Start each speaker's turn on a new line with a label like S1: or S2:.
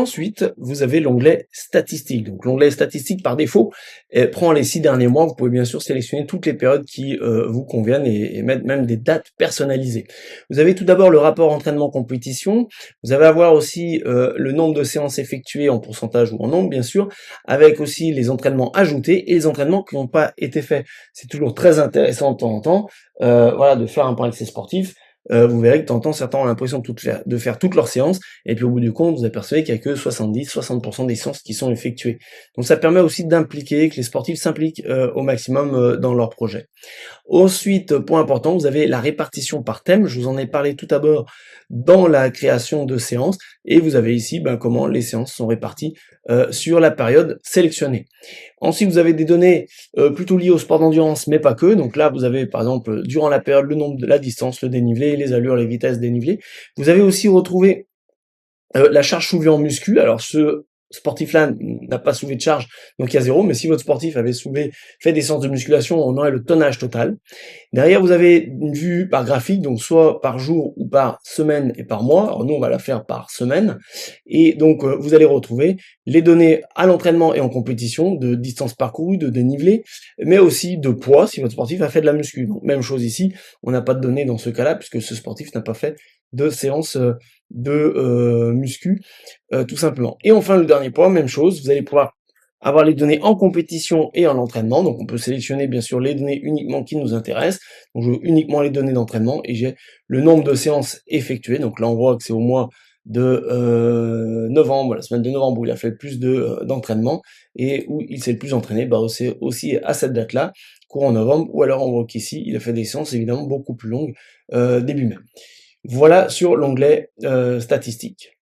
S1: ensuite, vous avez l'onglet statistiques. Donc l'onglet statistiques, par défaut, prend les 6 derniers mois. Vous pouvez bien sûr sélectionner toutes les périodes qui vous conviennent et mettre même des dates personnalisées. Vous avez tout d'abord le rapport entraînement-compétition. Vous allez avoir aussi le nombre de séances effectuées en pourcentage ou en nombre, bien sûr, avec aussi les entraînements ajoutés et les entraînements qui n'ont pas été faits. C'est toujours très intéressant de temps en temps, voilà, de faire un point avec ses sportifs. Vous verrez que de temps en temps, certains ont l'impression de faire toutes leurs séances, et puis au bout du compte, vous apercevez qu'il n'y a que 70-60% des séances qui sont effectuées. Donc ça permet aussi d'impliquer, que les sportifs s'impliquent au maximum dans leur projet. Ensuite, point important, vous avez la répartition par thème. Je vous en ai parlé tout d'abord dans la création de séances, et vous avez ici comment les séances sont réparties sur la période sélectionnée. Ensuite, vous avez des données plutôt liées au sport d'endurance, mais pas que. Donc là, vous avez par exemple durant la période le nombre de la distance, le dénivelé, les allures, les vitesses dénivelées. Vous avez aussi retrouvé la charge soulevée en muscu. Alors ce sportif-là n'a pas soulevé de charge, donc il y a 0, mais si votre sportif avait fait des séances de musculation, on aurait le tonnage total. Derrière, vous avez une vue par graphique, donc soit par jour ou par semaine et par mois. Alors nous, on va la faire par semaine. Et donc, vous allez retrouver les données à l'entraînement et en compétition, de distance parcourue, de dénivelé, mais aussi de poids, si votre sportif a fait de la muscu. Donc, même chose ici, on n'a pas de données dans ce cas-là, puisque ce sportif n'a pas fait de séance de muscu, tout simplement. Et enfin, le dernier point, même chose, vous allez pouvoir avoir les données en compétition et en entraînement. Donc on peut sélectionner bien sûr les données uniquement qui nous intéressent. Donc je veux uniquement les données d'entraînement et j'ai le nombre de séances effectuées. Donc là on voit que c'est au mois de novembre, la semaine de novembre où il a fait le plus d'entraînement et où il s'est le plus entraîné, c'est aussi à cette date-là, courant novembre, ou alors on voit qu'ici il a fait des séances évidemment beaucoup plus longues début mai. Voilà sur l'onglet statistiques.